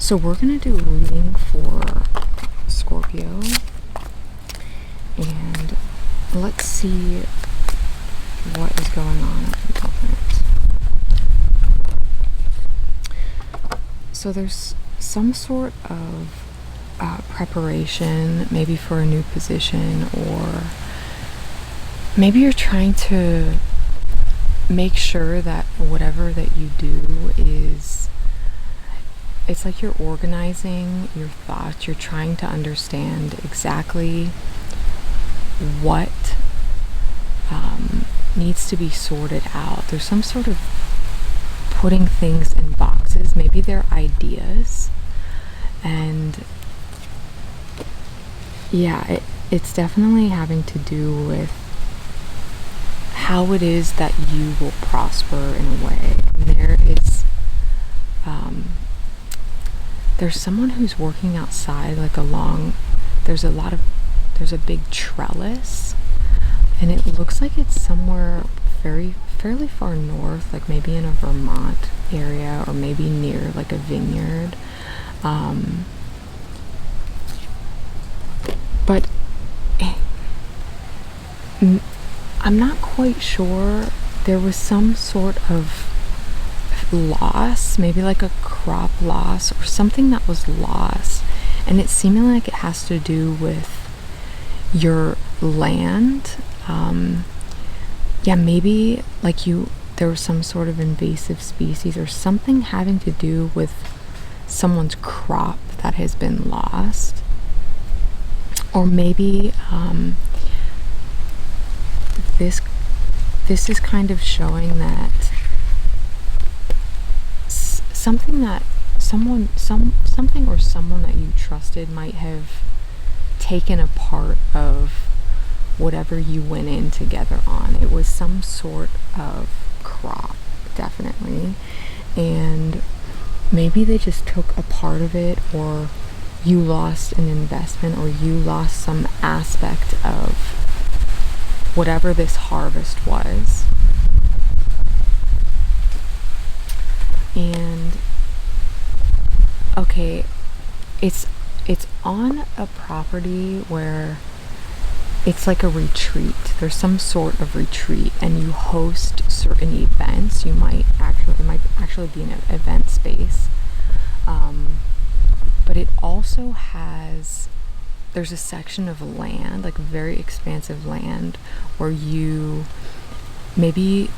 So we're going to do a reading for Scorpio, and let's see what is going on at the moment. So there's some sort of preparation, maybe for a new position, or maybe you're trying to make sure that whatever that you do is, it's like you're organizing your thoughts. You're trying to understand exactly what needs to be sorted out. There's some sort of putting things in boxes. Maybe they're ideas. And yeah, it's definitely having to do with how it is that you will prosper in a way. And there's someone who's working outside, like there's a big trellis, and it looks like it's somewhere fairly far north, like maybe in a Vermont area, or maybe near like a vineyard. But I'm not quite sure. There was some sort of loss, maybe like a crop loss or something that was lost, and it's seeming like it has to do with your land. Maybe like there was some sort of invasive species or something having to do with someone's crop that has been lost. Or maybe this is kind of showing that something or someone that you trusted might have taken a part of whatever you went in together on. It was some sort of crop, definitely. And maybe they just took a part of it, or you lost an investment, or you lost some aspect of whatever this harvest was. And okay, it's on a property where it's like a retreat. There's some sort of retreat, and you host certain events. It might actually be an event space, but it also there's a section of land, like very expansive land, where maybe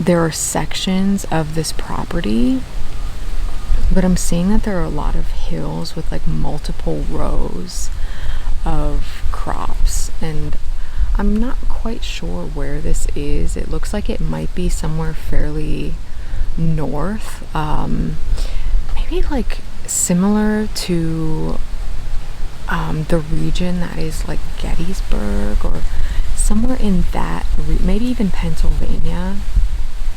there are sections of this property, but I'm seeing that there are a lot of hills with like multiple rows of crops, and I'm not quite sure where this is. It looks like it might be somewhere fairly north, maybe like similar to the region that is like Gettysburg, or somewhere in that maybe even Pennsylvania,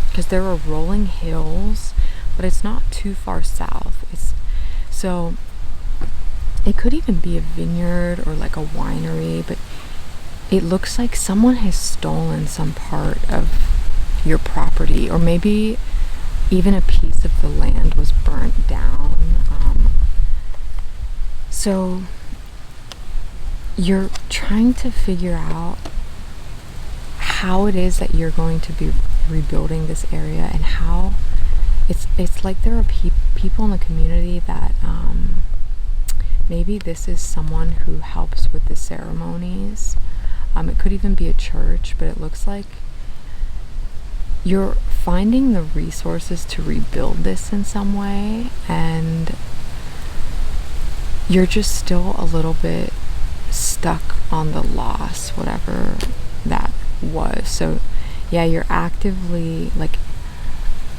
because there are rolling hills, but it's not too far south. So it could even be a vineyard or like a winery, but it looks like someone has stolen some part of your property, or maybe even a piece of the land was burnt down. So you're trying to figure out how it is that you're going to be rebuilding this area, and how it's like there are people in the community that maybe this is someone who helps with the ceremonies. It could even be a church, but it looks like you're finding the resources to rebuild this in some way, and you're just still a little bit stuck on the loss, whatever that was. So yeah, you're actively, like,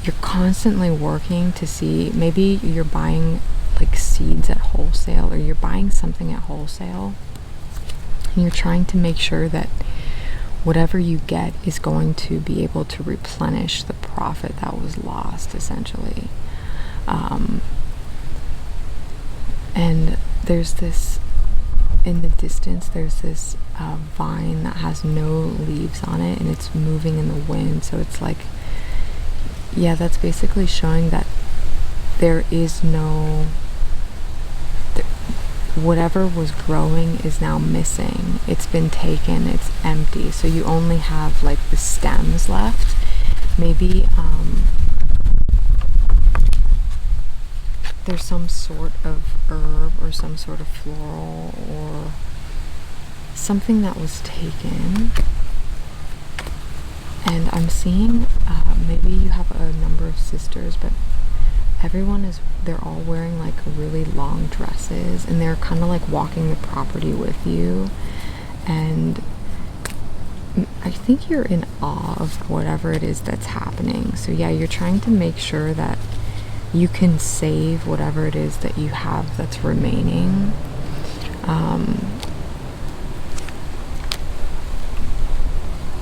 you're constantly working to see, maybe you're buying like seeds at wholesale, or you're buying something at wholesale, and you're trying to make sure that whatever you get is going to be able to replenish the profit that was lost, essentially. And there's this, in the distance, there's this vine that has no leaves on it, and it's moving in the wind. So it's like, yeah, that's basically showing that there is no, whatever was growing is now missing. It's been taken, it's empty. So you only have like the stems left. Maybe there's some sort of herb or some sort of floral or something that was taken. And I'm seeing maybe you have a number of sisters, but they're all wearing like really long dresses, and they're kind of like walking the property with you. And I think you're in awe of whatever it is that's happening. So yeah, you're trying to make sure that you can save whatever it is that you have that's remaining.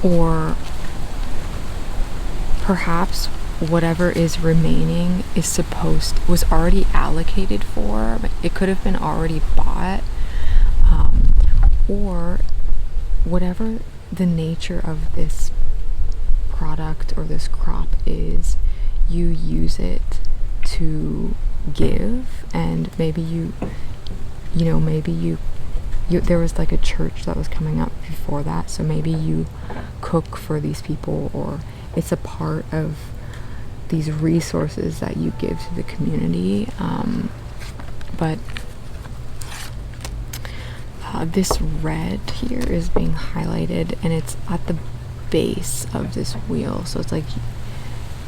Or perhaps whatever is remaining was already allocated for, but it could have been already bought, or whatever the nature of this product or this crop is, you use it to give. And maybe there was like a church that was coming up before that, so maybe you cook for these people, or it's a part of these resources that you give to the community. But this red here is being highlighted, and it's at the base of this wheel. So it's like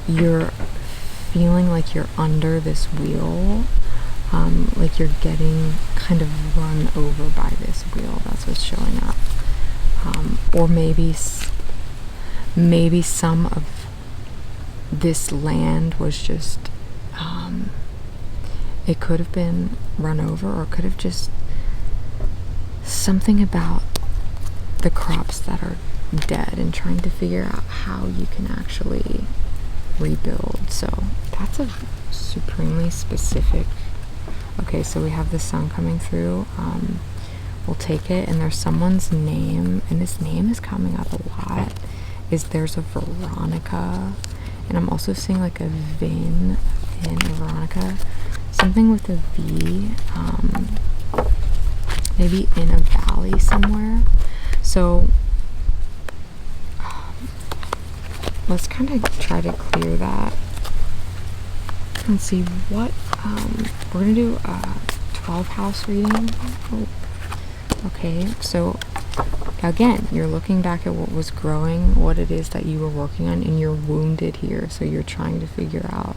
you're feeling like you're under this wheel, like you're getting kind of run over by this wheel. That's what's showing up. Or maybe some of this land was just, it could have been run over, or it could have just something about the crops that are dead, and trying to figure out how you can actually rebuild. So that's a supremely specific. Okay, so we have the sun coming through. We'll take it, and there's someone's name, and this name is coming up a lot. There's a Veronica, and I'm also seeing like a Vin, a Veronica, something with a V, maybe in a valley somewhere. So let's kind of try to clear that and see what we're gonna do a 12 house reading. Oh. Okay, so again, you're looking back at what was growing, what it is that you were working on, and you're wounded here. So you're trying to figure out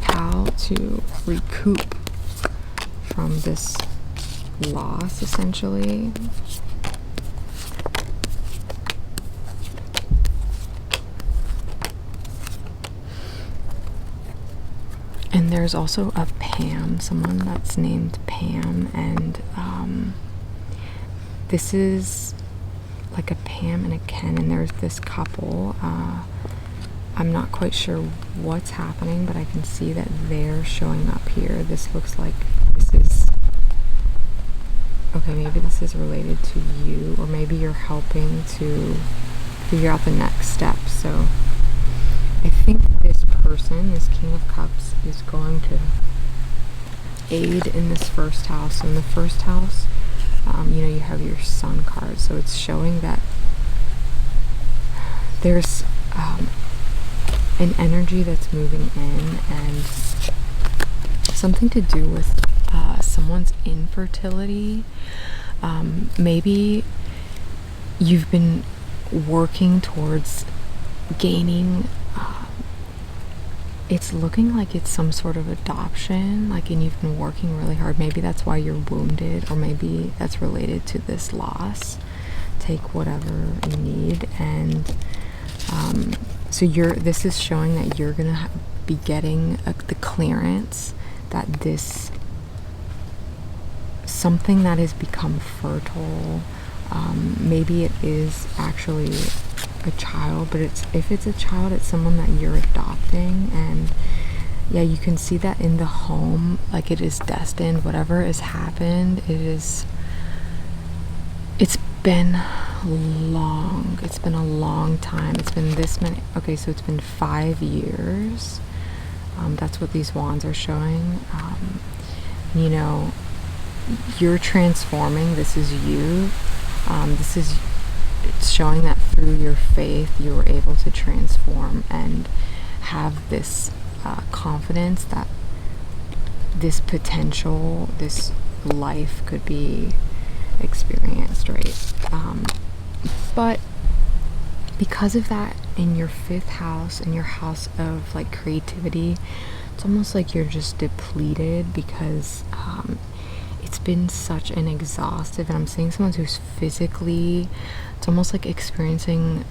how to recoup from this loss, essentially. And there's also a Pam, someone that's named Pam, and this is like a Pam and a Ken, and there's this couple. I'm not quite sure what's happening, but I can see that they're showing up here. This looks like this is, okay, maybe this is related to you, or maybe you're helping to figure out the next step. So I think this person, this King of Cups, is going to aid in this first house. So in the first house, you have your Sun card, so it's showing that there's an energy that's moving in, and something to do with someone's infertility. Maybe you've been working towards gaining, it's looking like it's some sort of adoption, and you've been working really hard. Maybe that's why you're wounded, or maybe that's related to this loss. Take whatever you need. And so this is showing that you're gonna be getting the clearance that this something that has become fertile, maybe it is actually a child, but if it's a child, it's someone that you're adopting. And yeah, you can see that in the home, like it is destined. Whatever has happened, it's been long. It's been a long time. It's been this many. Okay, so it's been 5 years. That's what these wands are showing. You know, you're transforming. This is you. It's showing that through your faith you were able to transform and have this confidence that this potential, this life could be experienced, right? But because of that, in your 5th house, in your house of like creativity, it's almost like you're just depleted because it's been such an exhaustive, and I'm seeing someone who's physically, it's almost like experiencing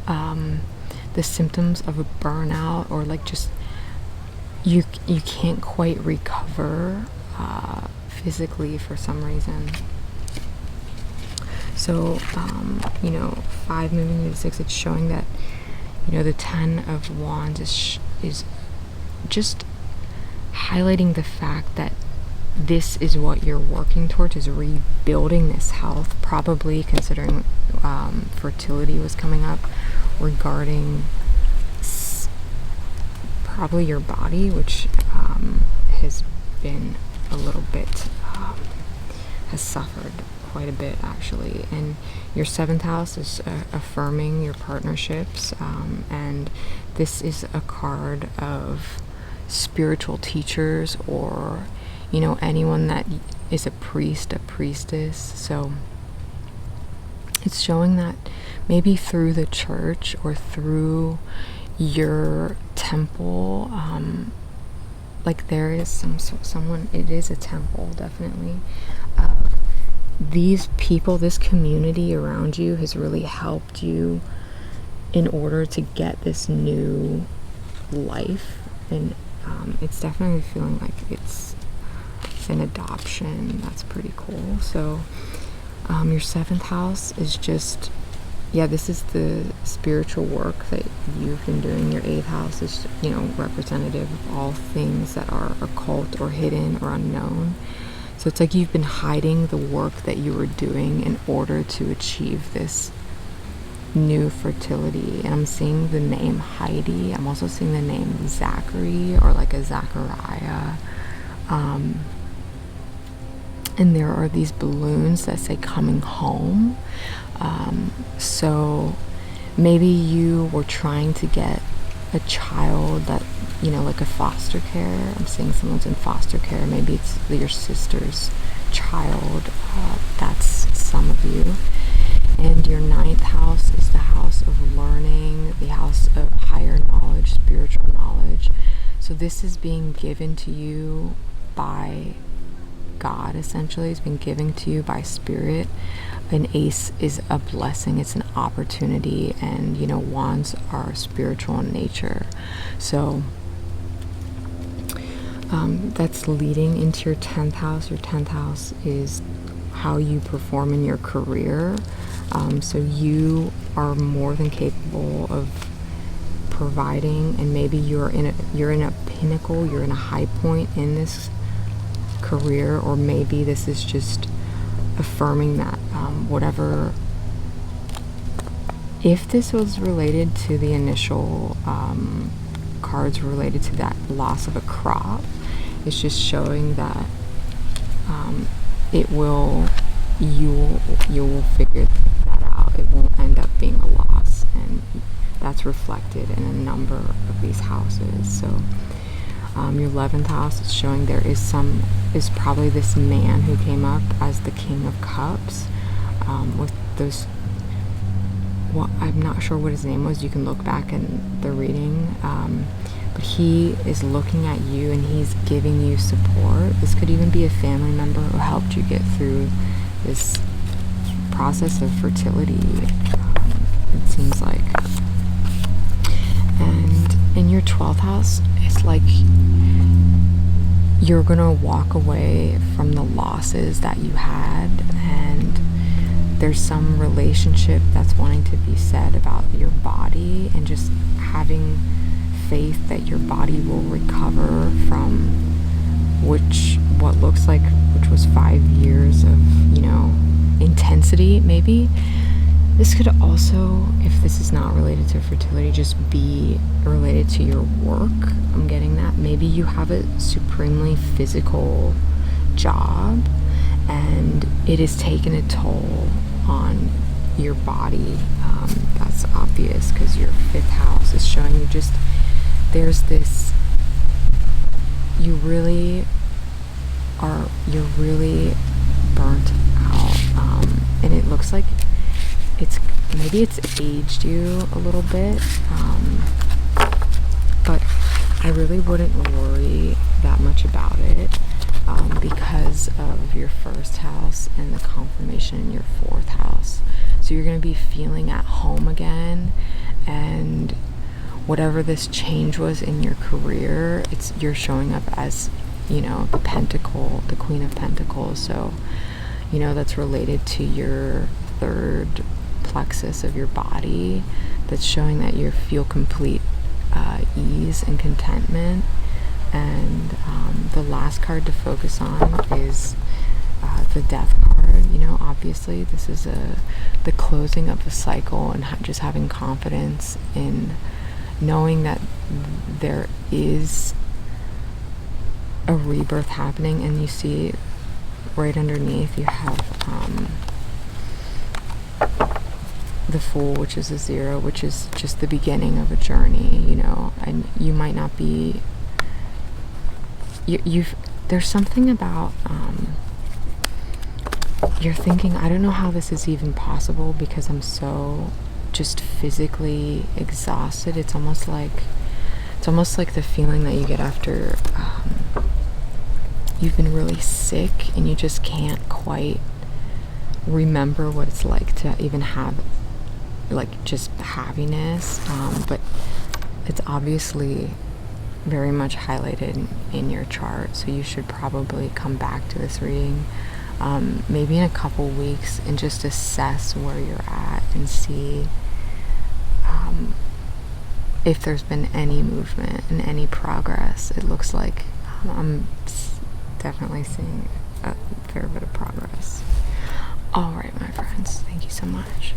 the symptoms of a burnout, or like just you can't quite recover physically for some reason. So, you know, 5 moving to 6, it's showing that, you know, the 10 of Wands is just highlighting the fact that this is what you're working towards, is rebuilding this health, probably considering fertility was coming up, regarding probably your body, which has been a little bit, has suffered quite a bit actually. And your 7th house is affirming your partnerships, and this is a card of spiritual teachers, or, you know, anyone that is a priest, a priestess. So it's showing that maybe through the church or through your temple, like there is someone, it is a temple, definitely. These people, this community around you has really helped you in order to get this new life. And it's definitely feeling like it's an adoption. That's pretty cool. So your 7th house is just, yeah, this is the spiritual work that you've been doing. Your 8th house is, you know, representative of all things that are occult or hidden or unknown. So it's like you've been hiding the work that you were doing in order to achieve this new fertility. And I'm seeing the name Heidi. I'm also seeing the name Zachary, or like a Zachariah. And there are these balloons that say coming home. So maybe you were trying to get a child that, you know, like a foster care. I'm seeing someone's in foster care. Maybe it's your sister's child. That's some of you. And your 9th house is the house of learning, the house of higher knowledge, spiritual knowledge. So this is being given to you by God, essentially. It's been given to you by spirit. An ace is a blessing, it's an opportunity, and, you know, wands are spiritual in nature. So that's leading into your 10th house. Your 10th house is how you perform in your career. So you are more than capable of providing, and maybe you're in a pinnacle, you're in a high point in this career, or maybe this is just affirming that whatever, if this was related to the initial cards related to that loss of a crop, it's just showing that you will figure that out. It won't end up being a loss, and that's reflected in a number of these houses. So your 11th house is showing there is probably this man who came up as the King of Cups, with those, well, I'm not sure what his name was. You can look back in the reading, but he is looking at you and he's giving you support. This could even be a family member who helped you get through this process of fertility, it seems like. And in your 12th house, it's like you're gonna walk away from the losses that you had, and there's some relationship that's wanting to be said about your body, and just having faith that your body will recover from what looks like, which was 5 years of, you know, intensity. Maybe this could also, if if this is not related to fertility, just be related to your work. I'm getting that. Maybe you have a supremely physical job and it is taking a toll on your body. That's obvious because your 5th house is showing you just there's this, you're really burnt out, and it looks like maybe it's aged you a little bit, but I really wouldn't worry that much about it, because of your 1st house and the confirmation in your 4th house. So you're going to be feeling at home again, and whatever this change was in your career, you're showing up as, you know, the Pentacle, the Queen of Pentacles. So, you know, that's related to your 3rd plexus of your body. That's showing that you feel complete ease and contentment. And the last card to focus on is the Death card. You know, obviously this is the closing of a cycle, and just having confidence in knowing that there is a rebirth happening. And you see right underneath you have the Fool, which is a 0, which is just the beginning of a journey, you know. And you might not be there's something about you're thinking, I don't know how this is even possible because I'm so just physically exhausted. It's almost like the feeling that you get after you've been really sick and you just can't quite remember what it's like to even have like just happiness, but it's obviously very much highlighted in your chart, so you should probably come back to this reading maybe in a couple weeks and just assess where you're at and see if there's been any movement and any progress. It looks like I'm definitely seeing a fair bit of progress. All right, my friends, thank you so much.